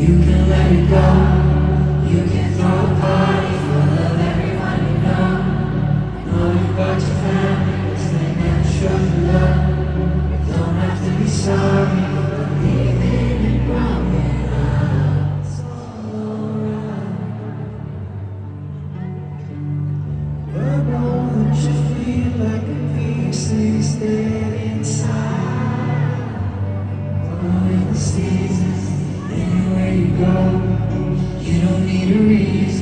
You can let it go. You can throw a party full of everyone you know. Know you got your family, 'cause they never showed you love. You don't have to be sorry for leaving and growing up. It's all alright. But won't you feel like a peace is dead inside? Following the seasons, anywhere you go, you don't need a reason.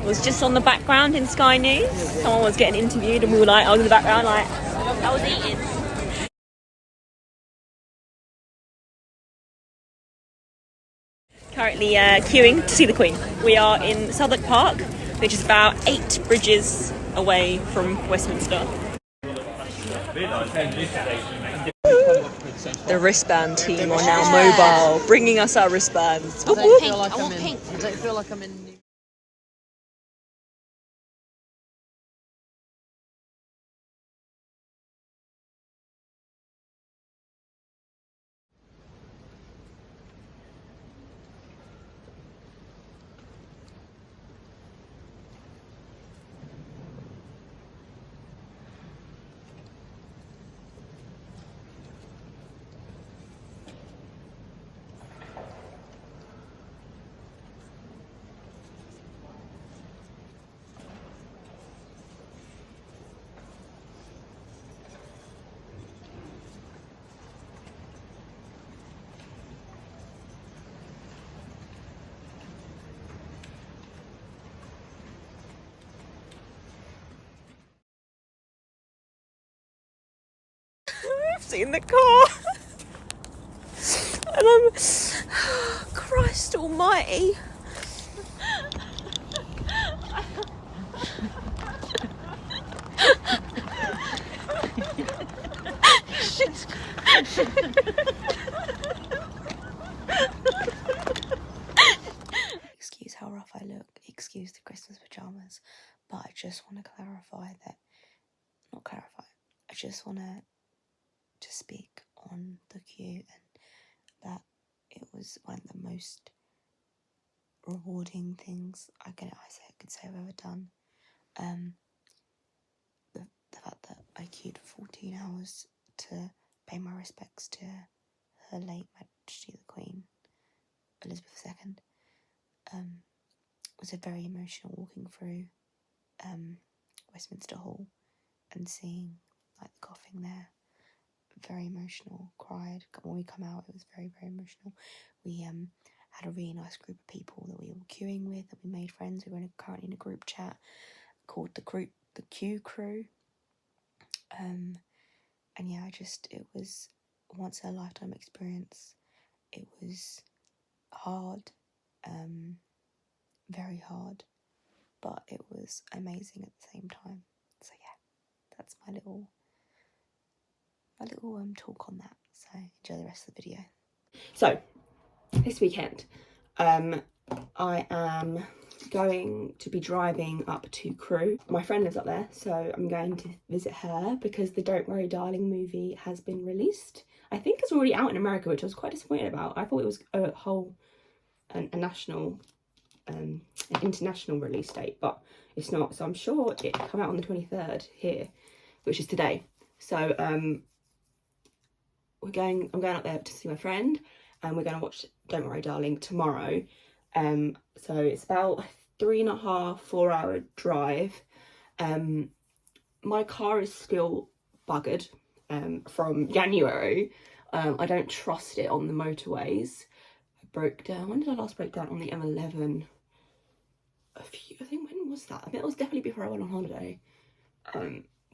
was just on the background in Sky News. Someone was getting interviewed and we were like, I was in the background like, I was eating. Currently queuing to see the Queen. We are in Southwark Park, which is about 8 bridges away from Westminster. The wristband team are now mobile, bringing us our wristbands. I don't feel like I'm in. I've seen the car. And I'm... Christ almighty. Excuse how rough I look, excuse the Christmas pyjamas, but I just want to clarify that, I just want to speak on the queue and that it was one of the most rewarding things I could say I've ever done. The fact that I queued for 14 hours to pay my respects to Her late Majesty the Queen, Elizabeth II, was a very emotional walking through Westminster Hall and seeing like the coffin there. Very emotional, cried. When we come out, it was very, very emotional. We had a really nice group of people that we were queuing with, that we made friends. We were currently in a group chat called the Queue Crew. And yeah, it was once in a lifetime experience. It was hard, very hard, but it was amazing at the same time. So yeah, that's my little talk on that. So enjoy the rest of the video. So this weekend, I am going to be driving up to Crewe. My friend lives up there, so I'm going to visit her because the Don't Worry Darling movie has been released. I think it's already out in America, which I was quite disappointed about. I thought it was a national, an international release date, but it's not. So I'm sure it come out on the 23rd here, which is today. So I'm going up there to see my friend, and we're going to watch Don't Worry Darling tomorrow. So it's about 3.5-4 hour drive. My car is still buggered from January. I don't trust it on the motorways. I broke down. When did I last break down on the M11? I think, when was that? I think it was definitely before I went on holiday.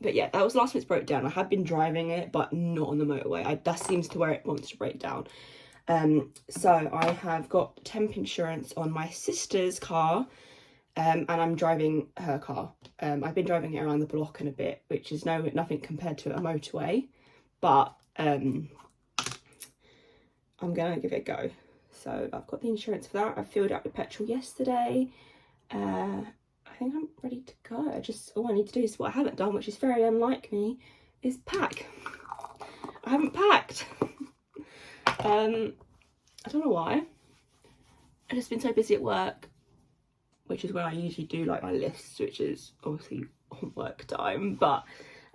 But yeah, that was the last time it's broke down. I had been driving it, but not on the motorway. That seems to where it wants to break down. So I have got temp insurance on my sister's car, and I'm driving her car. I've been driving it around the block in a bit, which is nothing compared to a motorway, but I'm gonna give it a go. So I've got the insurance for that. I filled out the petrol yesterday. I think I'm ready to go. All I need to do is what I haven't done, which is very unlike me, is pack. I haven't packed. I don't know why. I've just been so busy at work, which is when I usually do like my lists, which is obviously on work time. But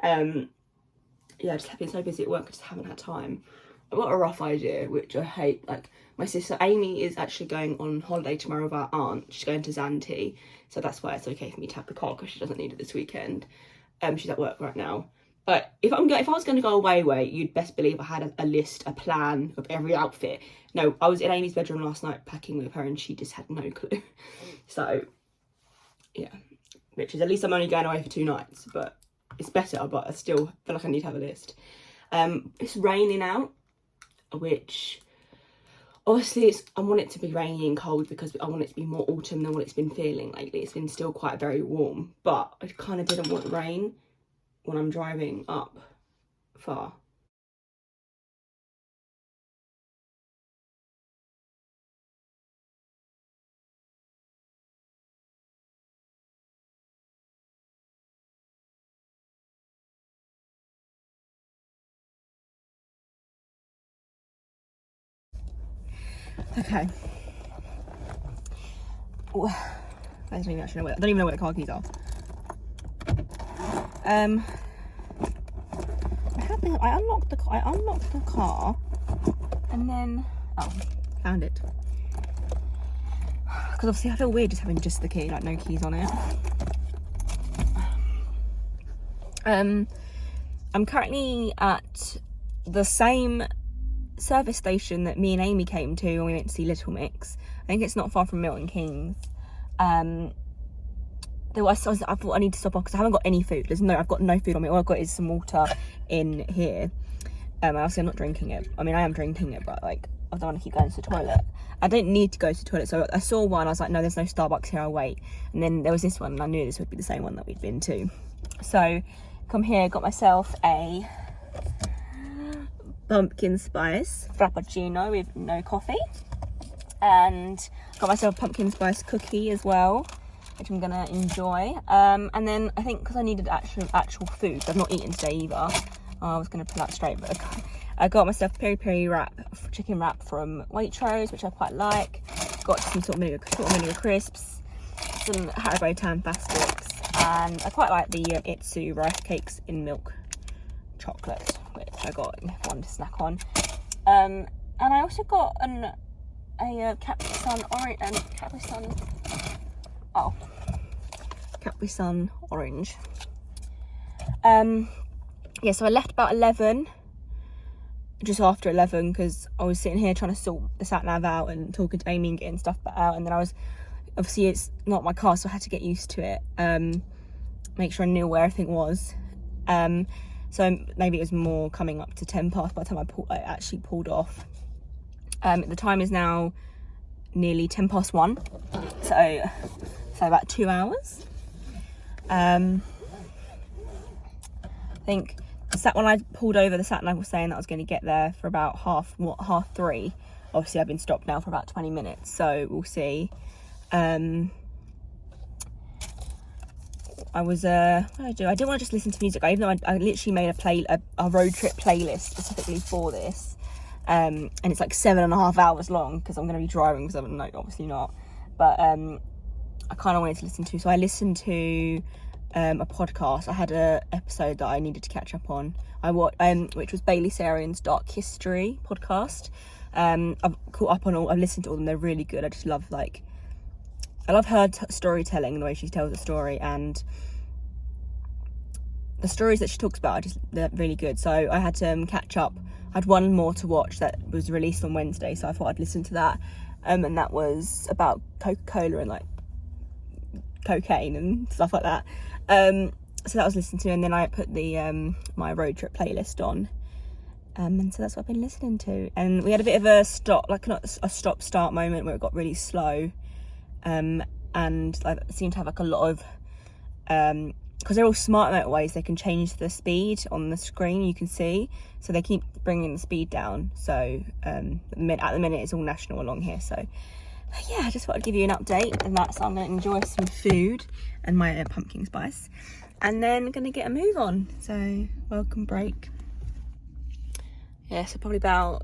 yeah, I just have been so busy at work, I just haven't had time. I've got a rough idea, which I hate. Like, my sister Amy is actually going on holiday tomorrow with our aunt. She's going to Zante, so that's why it's okay for me to have the car, because she doesn't need it this weekend. She's at work right now. But if I was going to go away, you'd best believe I had a list, a plan of every outfit. No, I was in Amy's bedroom last night packing with her, and she just had no clue. So yeah, which is, at least I'm only going away for 2 nights, but it's better, but I still feel like I need to have a list. It's raining out, which obviously I want it to be rainy and cold because I want it to be more autumn than what it's been feeling lately. It's been still quite very warm, but I kind of didn't want rain when I'm driving up far. Okay. I don't even know where the car keys are. I unlocked the car, and then found it. Because obviously I feel weird just having just the key, like no keys on it. I'm currently at the same service station that me and Amy came to when we went to see Little Mix. I think it's not far from Milton Keynes. I thought I need to stop off because I haven't got any food. I've got no food on me. All I've got is some water in here. Obviously I'm not drinking it. I mean, I am drinking it, but like, I don't want to keep going to the toilet. I don't need to go to the toilet. So I saw one, I was like, no, there's no Starbucks here, I'll wait. And then there was this one, and I knew this would be the same one that we'd been to. So come here, got myself a pumpkin spice frappuccino with no coffee, and got myself a pumpkin spice cookie as well, which I'm gonna enjoy. And then I think because I needed actual food, I've not eaten today either. I was gonna pull out straight, but I got myself peri peri chicken wrap from Waitrose, which I quite like. Got some salt and vinegar crisps, some Haribo Tanfa sticks, and I quite like the Itsu rice cakes in milk chocolate, which I got one to snack on. And I also got a Capri Sun orange and Capri Sun orange. Yeah, so I left about 11, just after 11, because I was sitting here trying to sort the sat nav out and talking to Amy and getting stuff out, and then I was, obviously it's not my car, so I had to get used to it, make sure I knew where everything was. So maybe it was more coming up to 10 past by the time I actually pulled off. The time is now nearly 10 past 1, so about 2 hours. I think when I pulled over, the sat nav was saying that I was going to get there for about half 3. Obviously I've been stopped now for about 20 minutes, so we'll see. I was what did I do? I didn't want to just listen to music. Even though I literally made a road trip playlist specifically for this, and it's like 7.5 hours long because I'm going to be driving, because I'm obviously not, but I kind of wanted to listen to, so I listened to a podcast. I had a episode that I needed to catch up on. Which was Bailey Sarian's Dark History podcast. I've caught up on I've listened to all of them. They're really good. I just love I love her storytelling and the way she tells a story, and the stories that she talks about they're really good. So I had to catch up. I had one more to watch that was released on Wednesday, so I thought I'd listen to that. And that was about Coca-Cola and like cocaine and stuff like that. So that was listened to, and then I put the my road trip playlist on, and so that's what I've been listening to. And we had a bit of a stop-start moment where it got really slow, and I seem to have like a lot of because they're all smart motorways, they can change the speed on the screen, you can see, so they keep bringing the speed down. So at the minute it's all national along here. So yeah, I just thought I'd give you an update, and that's, I'm going to enjoy some food and my pumpkin spice, and then going to get a move on. So welcome break. Yeah, so probably about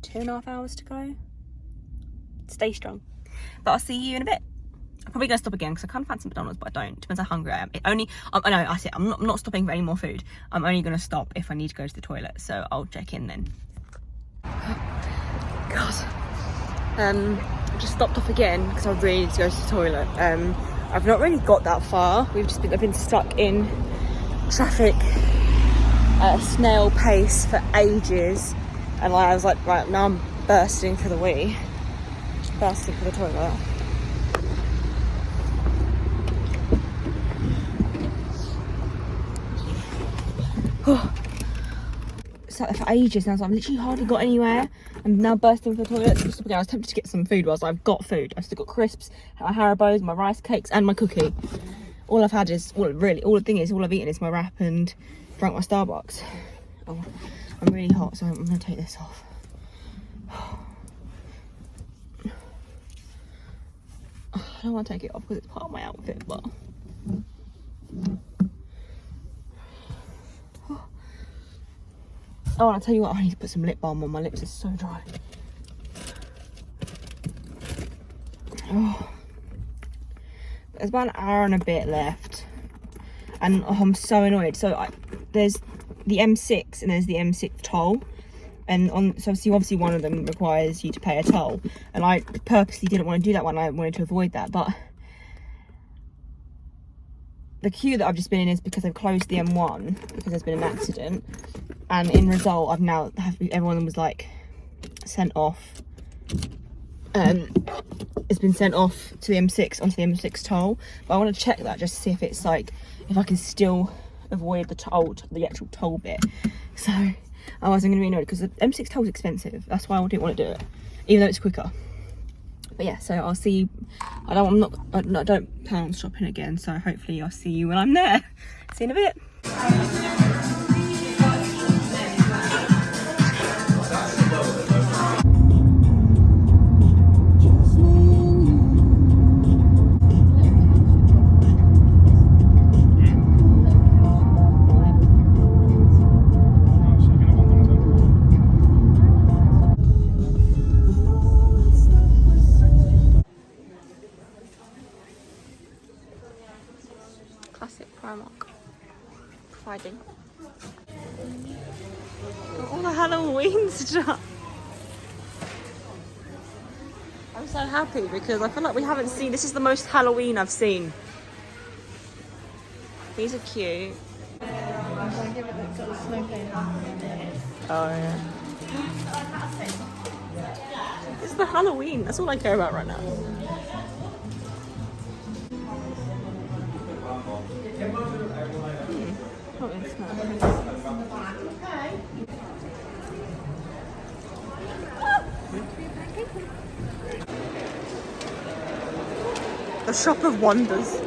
2.5 hours to go. Stay strong. But I'll see you in a bit. I'm probably going to stop again because I kind of fancy McDonald's, but I don't. Depends how hungry I am. I'm not stopping for any more food. I'm only going to stop if I need to go to the toilet, so I'll check in then. God. I've just stopped off again because I really need to go to the toilet. I've not really got that far. I've been stuck in traffic at a snail pace for ages, and I was like, right, now I'm bursting for the toilet. Sat there for ages now, so I've literally hardly got anywhere. I'm now bursting for the toilet. I was tempted to get some food whilst I've got food. I've still got crisps, my Haribos, my rice cakes, and my cookie. All I've had is, all I've eaten is my wrap and drank my Starbucks. Oh, I'm really hot, so I'm going to take this off. I don't want to take it off because it's part of my outfit, but... Oh, and I'll tell you what, I need to put some lip balm on. My lips are so dry. Oh. There's about an hour and a bit left. And I'm so annoyed. So there's the M6 and there's the M6 toll. And so obviously one of them requires you to pay a toll. And I purposely didn't want to do that one. I wanted to avoid that. But the queue that I've just been in is because they've closed the M1 because there's been an accident. And in result, everyone was like sent off. It's been sent off to the M6 onto the M6 toll. But I want to check that just to see if it's like if I can still avoid the actual toll bit. So otherwise I'm going to be annoyed because the M6 toll is expensive. That's why I didn't want to do it, even though it's quicker. But yeah, so I'll see. I don't plan on shopping again. So hopefully I'll see you when I'm there. See you in a bit. Classic Primark providing all the Halloween stuff. I'm so happy because I feel like we haven't seen, this is the most Halloween I've seen. These are cute. Oh yeah. It's the Halloween, that's all I care about right now. The Shop of Wonders.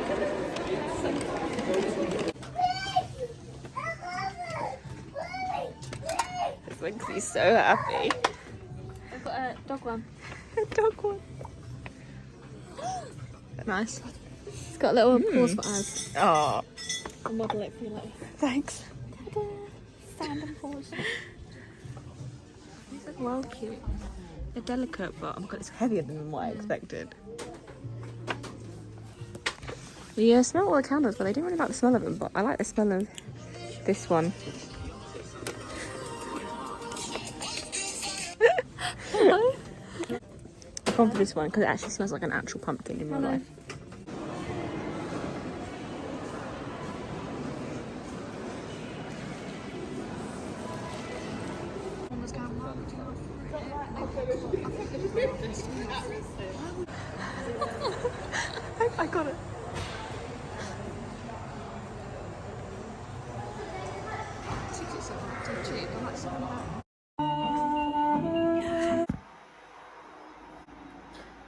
This makes me so happy. I've got a dog one. A dog one. Nice. It's got little paws for us. Oh, I'll model it for you later. thanks. Ta-da! Stand and paws. These are well cute. They're delicate, but oh my god, it's heavier than what I expected. We smell all the candles, but I didn't really like the smell of them. But I like the smell of this one. Hello. I've gone for this one because it actually smells like an actual pumpkin in real life. I got it.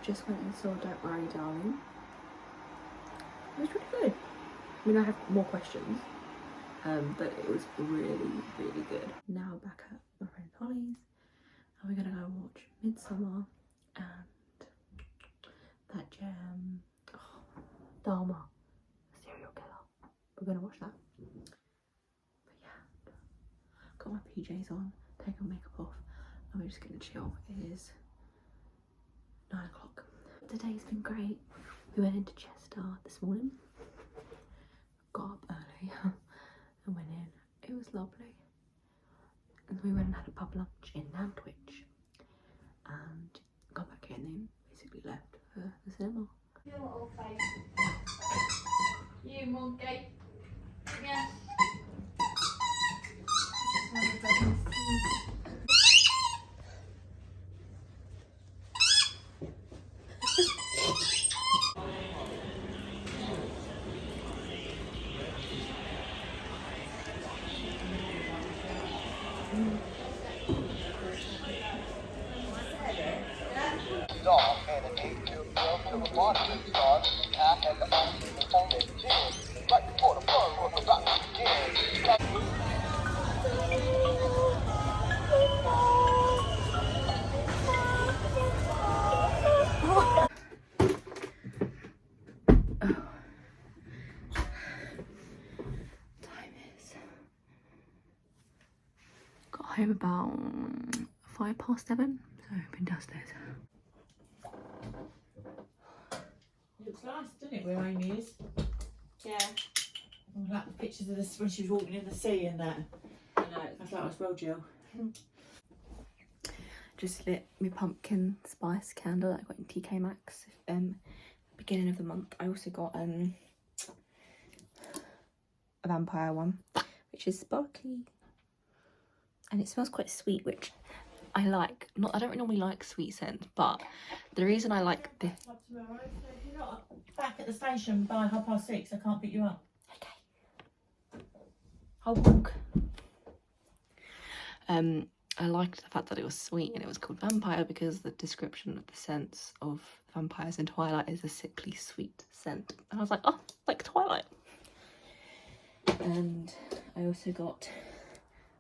Just went and saw Don't Worry Darling. It was really good. I mean, I have more questions, but it was really, really good. Now back at my friend Holly's, and we're gonna go and watch Midsummer and that gem, Dharma, serial killer. We're gonna watch that. But yeah, got my PJs on, take my makeup off, and we're just gonna chill. It is 9 o'clock. Today's been great. We went into Chester this morning, got up early and went in. It was lovely. And we went and had a pub lunch in Nantwich and got back here and then basically left for the cinema. You monkey. Yeah. Got home about 7:05, so I've been downstairs. Looks nice, doesn't it, where Amy is? Yeah. I like the pictures of this when she was walking in the sea and that. I know. I thought it was well, Jill. Just lit my pumpkin spice candle that I got in TK Maxx beginning of the month. I also got a vampire one, which is sparkly, and it smells quite sweet, which I like. I don't normally like sweet scents, but the reason I like this. Tomorrow, so if you're not back at the station by 6:30, I can't pick you up. Okay, I'll walk. I liked the fact that it was sweet and it was called vampire because the description of the scents of vampires in Twilight is a sickly sweet scent, and I was like, oh, like Twilight. And I also got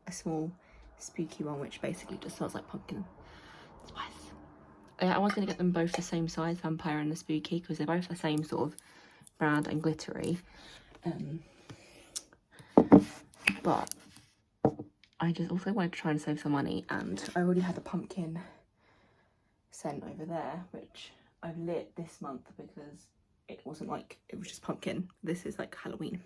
a small spooky one, which basically just smells like pumpkin spice. I was going to get them both the same size, vampire and the spooky, because they're both the same sort of brand and glittery. But I just also wanted to try and save some money, and I already had the pumpkin scent over there, which I've lit this month because it wasn't like, it was just pumpkin. This is like Halloween.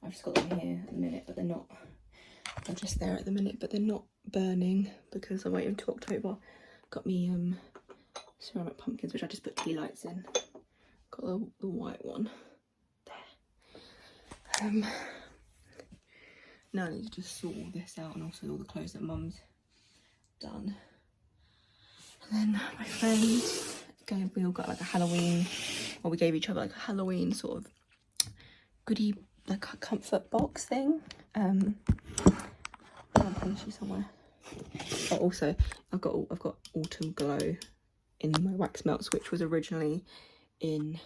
I've just got them here at the minute, but they're not, they're just there at the minute, but they're not burning because I'm waiting until October. Got me ceramic pumpkins, which I just put tea lights in. Got the white one there. Now I need to just sort all this out, and also all the clothes that Mum's done. And then my friends, we all got like a Halloween, or we gave each other like a Halloween sort of goodie, like a comfort box thing. I'll finish you somewhere. But also I've got Autumn Glow in my wax melts, which was originally in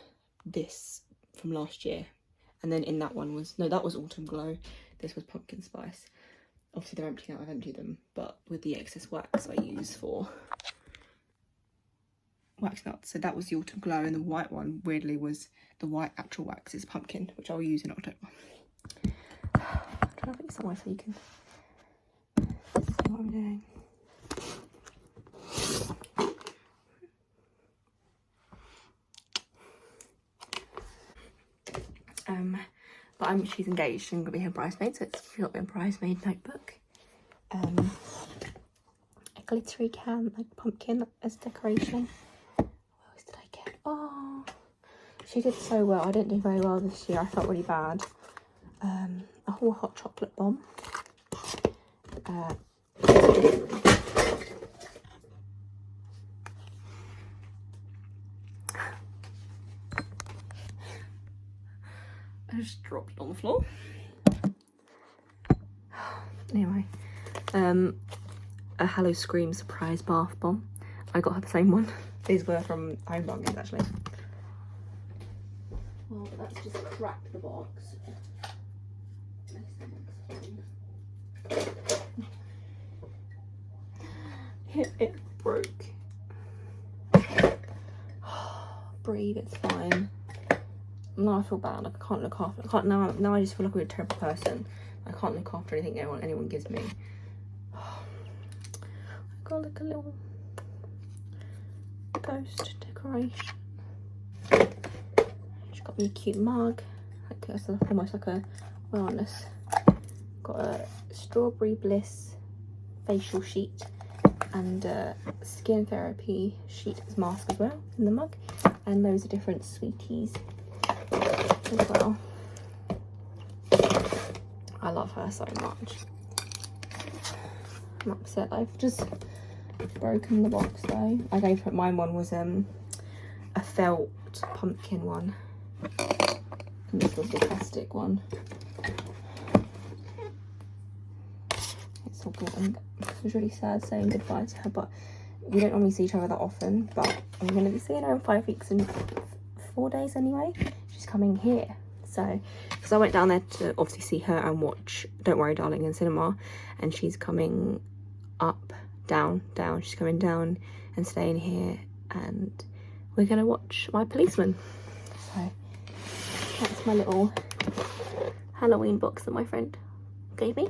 this from last year, and then in that one was, no, that was Autumn Glow, this was Pumpkin Spice. Obviously they're empty now, I've emptied them, but with the excess wax I use for wax melts. So that was the Autumn Glow, and the white one weirdly was the white actual wax is pumpkin, which I'll use in October. I'm trying to put it somewhere so you can see what I'm doing. But she's engaged and gonna be her bridesmaid, so it's a little bridesmaid notebook. A glittery can, like pumpkin as decoration. What else did I get? Oh, she did so well. I didn't do very well this year. I felt really bad. A whole hot chocolate bomb. I just dropped it on the floor. Anyway, a Hello Scream surprise bath bomb. I got her the same one. These were from Home Bargains actually. Well, that's just cracked the box. It broke. Breathe, it's fine. Now I feel bad, like I can't look after, now I just feel like I'm a terrible person. I can't look after anything anyone gives me. I got like a little ghost decoration. She got me a cute mug, like it's almost like a wellness. Got a strawberry bliss facial sheet and a skin therapy sheet as mask as well in the mug, and loads of different sweeties as well. I love her so much. I'm upset I've just broken the box though. I gave her, mine one was a felt pumpkin one, and this was the plastic one. It's all good. It was really sad saying goodbye to her, but we don't normally see each other that often, but I'm going to be seeing her in 5 weeks and 4 days anyway. She's coming here. So, because I went down there to obviously see her and watch Don't Worry Darling in cinema, and she's coming up, down. She's coming down and staying here, and we're going to watch My Policeman. So, that's my little Halloween box that my friend gave me.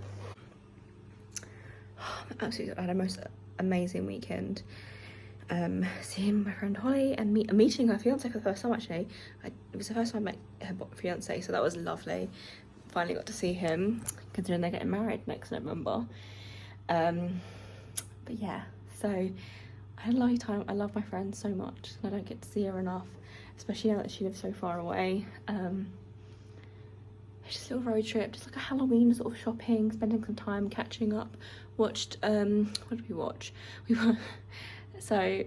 Absolutely, I had a most amazing weekend. Seeing my friend Holly and meeting her fiance for the first time. Actually, it was the first time I met her fiance, so that was lovely. Finally got to see him, considering they're getting married next November. But yeah, so I had a lovely time. I love my friend so much, and I don't get to see her enough, especially now that she lives so far away. It's just a little road trip, just like a Halloween sort of shopping, spending some time catching up. Watched what did we watch? So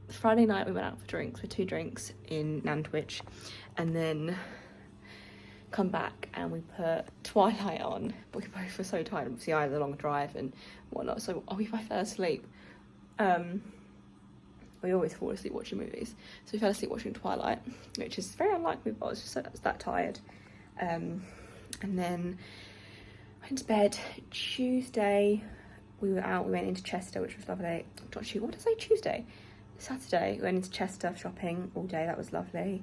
Friday night we went out for drinks, for 2 drinks in Nantwich, and then come back and we put Twilight on, but we both were so tired. Obviously I had a long drive and whatnot, so we both fell asleep. We always fall asleep watching movies, so we fell asleep watching Twilight, which is very unlike me, but I was just that tired. And then went to bed. Tuesday we were out, we went into Chester, which was lovely. What did I say, Tuesday? Saturday we went into Chester shopping all day, that was lovely.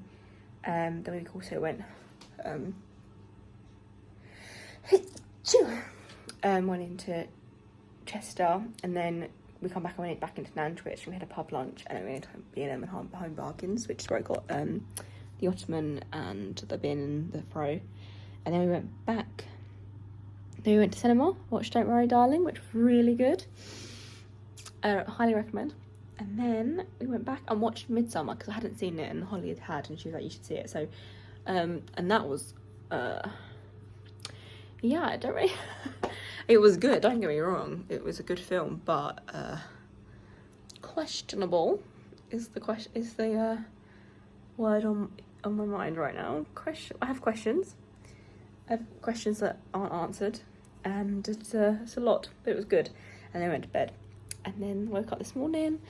Then we also went went into Chester, and then we come back and went back into Nantwich, and we had a pub lunch, and then we went to B&M and Home Bargains, which is where I got the Ottoman and the bin and the fro. And then we went back. Then we went to cinema, watched Don't Worry Darling, which was really good. Highly recommend. And then we went back and watched Midsummer, because I hadn't seen it and Holly had, and she was like, you should see it. So, and that was, yeah, I don't really, it was good, don't get me wrong. It was a good film, but questionable is the word on my mind right now. I have questions. I have questions that aren't answered, and it's a lot, but it was good. And then I went to bed, and then woke up this morning,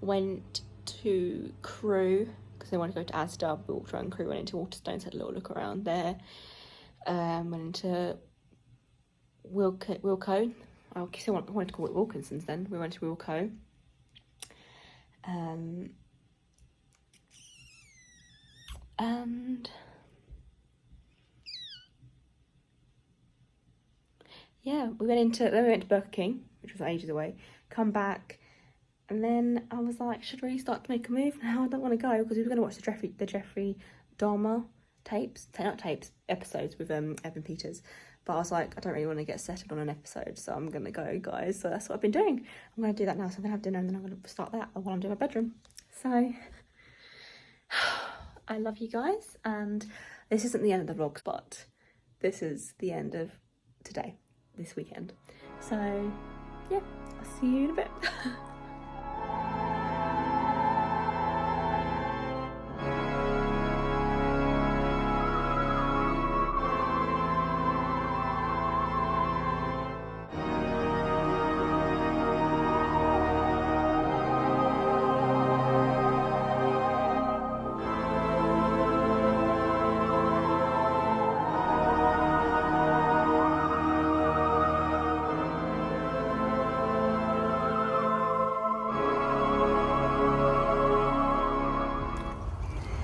went to Crewe, because they wanted to go to Asda. We walked around Crewe, went into Waterstones, had a little look around there, went into Wilko. I wanted to call it Wilkinson's then. We went to Wilko. And yeah, we went to Burger King, which was ages away. Come back, and then I was like, should we start to make a move now? I don't want to go, because we were going to watch the Jeffrey Dahmer episodes with Evan Peters. But I was like, I don't really want to get settled on an episode, so I'm going to go, guys. So that's what I've been doing. I'm going to do that now. So I'm going to have dinner, and then I'm going to start that while I'm doing my bedroom. So I love you guys, and this isn't the end of the vlog, but this is the end of today, this weekend. So yeah, I'll see you in a bit.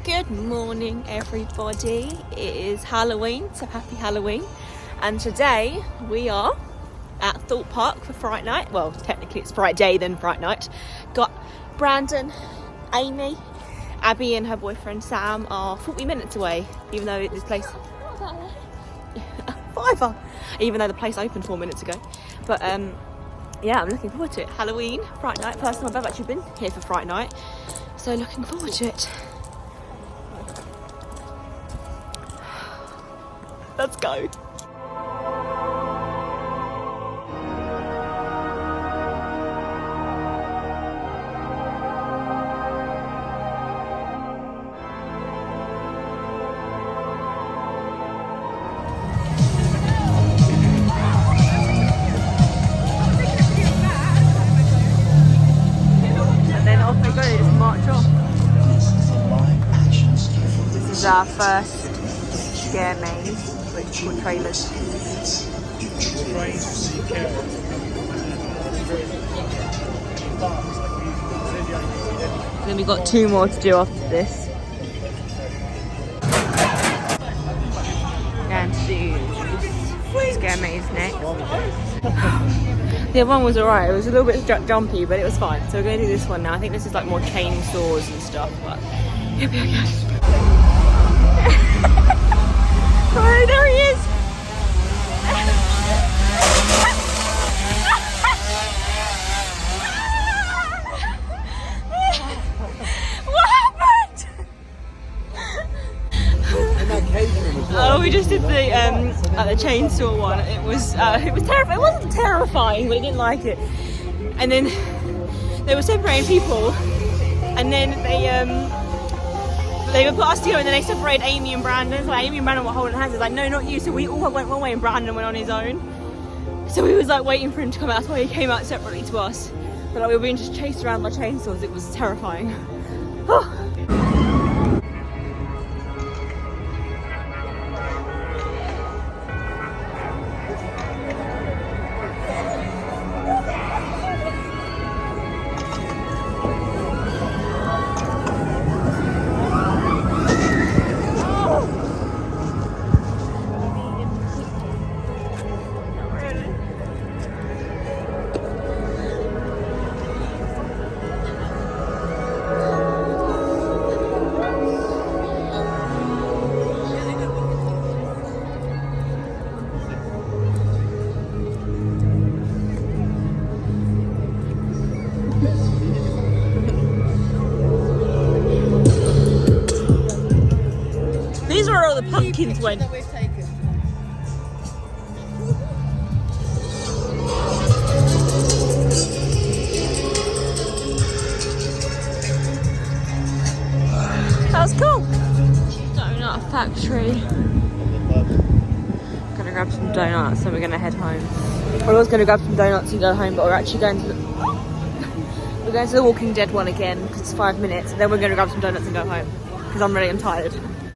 Good morning, everybody. It is Halloween, so happy Halloween. And today we are at Thorpe Park for Fright Night. Well, technically it's Friday then Fright Night. Got Brandon, Amy, Abby and her boyfriend Sam are 40 minutes away, even though this place... Fiver! Even though the place opened 4 minutes ago. But yeah, I'm looking forward to it. Halloween, Fright Night. First time I've ever actually been here for Fright Night. So looking forward to it. Let's go. is our first scare maze, which is called Trailers. Then we got 2 more to do after this. Going to do scare maze next. The other one was alright, it was a little bit jumpy, but it was fine. So we're going to do this one now. I think this is like more chainsaws and stuff, but it'll be okay. Oh, there he is! What happened? Oh, we just did the chainsaw one. It was terrifying. It wasn't terrifying, but I didn't like it. And then they were separating people, and then they would put us together, and then they separated Amy and Brandon. So like, Amy and Brandon were holding hands. It's like, no, not you. So we all went one way, and Brandon went on his own. So we was like waiting for him to come out. That's why he came out separately to us. But like we were being just chased around by chainsaws. It was terrifying. These are where all the pumpkins went. That was cool. Donut factory. Gonna grab some donuts and we're gonna head home. I was gonna grab some donuts and go home, but we're actually going to we're going to the Walking Dead one again because it's 5 minutes, and then we're gonna grab some donuts and go home because I'm tired.